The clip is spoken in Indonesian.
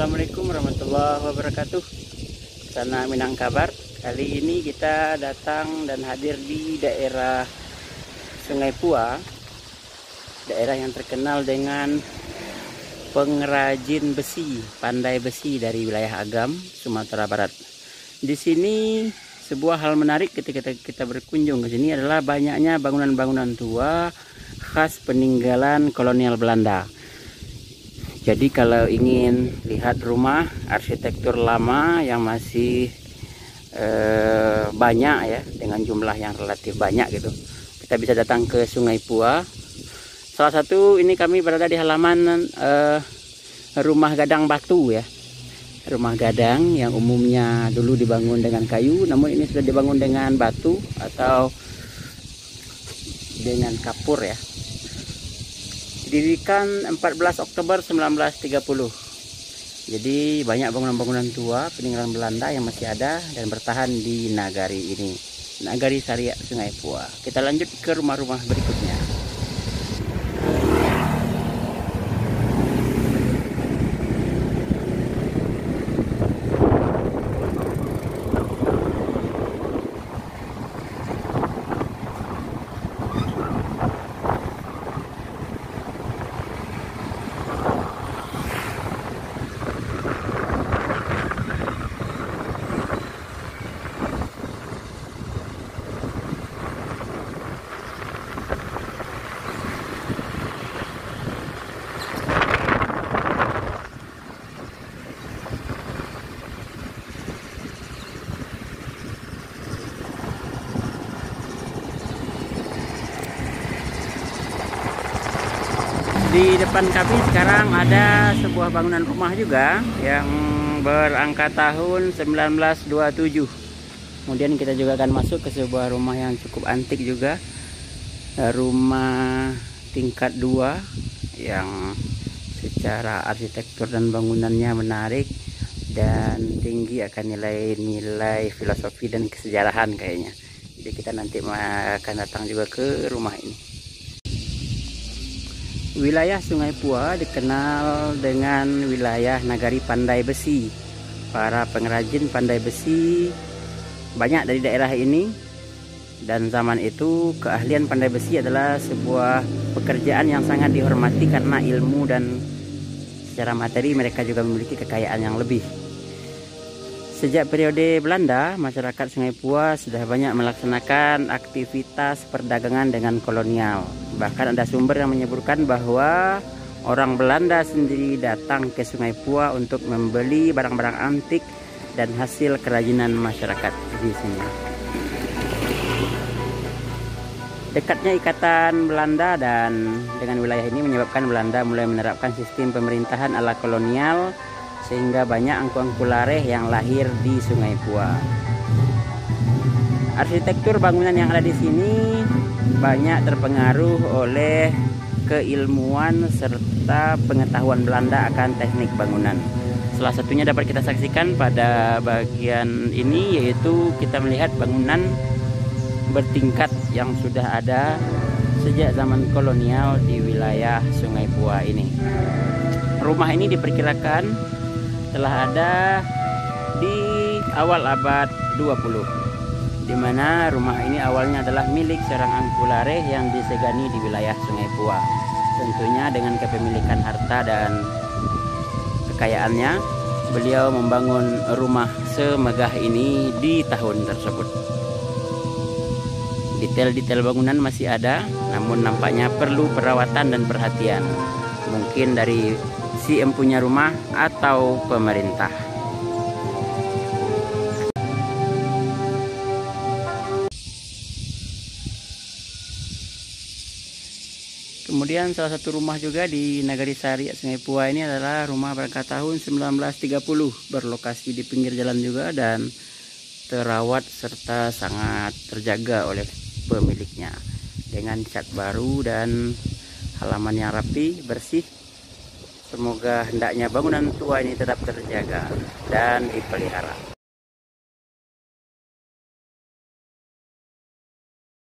Assalamualaikum warahmatullahi wabarakatuh. Sana Minangkabar. Kali ini kita datang dan hadir di daerah Sungai Pua, daerah yang terkenal dengan pengrajin besi, pandai besi dari wilayah Agam, Sumatera Barat. Di sini sebuah hal menarik ketika kita berkunjung ke sini adalah banyaknya bangunan-bangunan tua khas peninggalan kolonial Belanda. Jadi kalau ingin lihat rumah arsitektur lama yang masih banyak ya, dengan jumlah yang relatif banyak gitu, kita bisa datang ke Sungai Pua. Salah satu ini kami berada di halaman rumah gadang batu ya. Rumah gadang yang umumnya dulu dibangun dengan kayu, namun ini sudah dibangun dengan batu atau dengan kapur ya. Didirikan 14 Oktober 1930. Jadi banyak bangunan-bangunan tua peninggalan Belanda yang masih ada dan bertahan di nagari ini, Nagari Sariak Sungai Pua. Kita lanjut ke rumah-rumah berikutnya. Di depan kami sekarang ada sebuah bangunan rumah juga yang berangka tahun 1927. Kemudian kita juga akan masuk ke sebuah rumah yang cukup antik juga, rumah tingkat 2 yang secara arsitektur dan bangunannya menarik dan tinggi akan nilai-nilai filosofi dan kesejarahan kayaknya. Jadi kita nanti akan datang juga ke rumah ini. Wilayah Sungai Pua dikenal dengan wilayah nagari pandai besi. Para pengrajin pandai besi banyak dari daerah ini, dan zaman itu keahlian pandai besi adalah sebuah pekerjaan yang sangat dihormati karena ilmu dan secara materi mereka juga memiliki kekayaan yang lebih. Sejak periode Belanda, masyarakat Sungai Pua sudah banyak melaksanakan aktivitas perdagangan dengan kolonial. Bahkan ada sumber yang menyebutkan bahwa orang Belanda sendiri datang ke Sungai Pua untuk membeli barang-barang antik dan hasil kerajinan masyarakat di sini. Dekatnya ikatan Belanda dan dengan wilayah ini menyebabkan Belanda mulai menerapkan sistem pemerintahan ala kolonial, sehingga banyak angku-angku lareh yang lahir di Sungai Pua. Arsitektur bangunan yang ada di sini banyak terpengaruh oleh keilmuan serta pengetahuan Belanda akan teknik bangunan. Salah satunya dapat kita saksikan pada bagian ini, yaitu kita melihat bangunan bertingkat yang sudah ada sejak zaman kolonial di wilayah Sungai Pua ini. Rumah ini diperkirakan telah ada di awal abad 20, di mana rumah ini awalnya adalah milik seorang angku lareh yang disegani di wilayah Sungai Pua. Tentunya dengan kepemilikan harta dan kekayaannya, beliau membangun rumah semegah ini di tahun tersebut. Detail-detail bangunan masih ada, namun nampaknya perlu perawatan dan perhatian, mungkin dari si empunya rumah atau pemerintah. Kemudian salah satu rumah juga di Nagari Sariak Sungai Pua ini adalah rumah berangkat tahun 1930, berlokasi di pinggir jalan juga dan terawat serta sangat terjaga oleh pemiliknya dengan cat baru dan halaman yang rapi, bersih. Semoga hendaknya bangunan tua ini tetap terjaga dan dipelihara.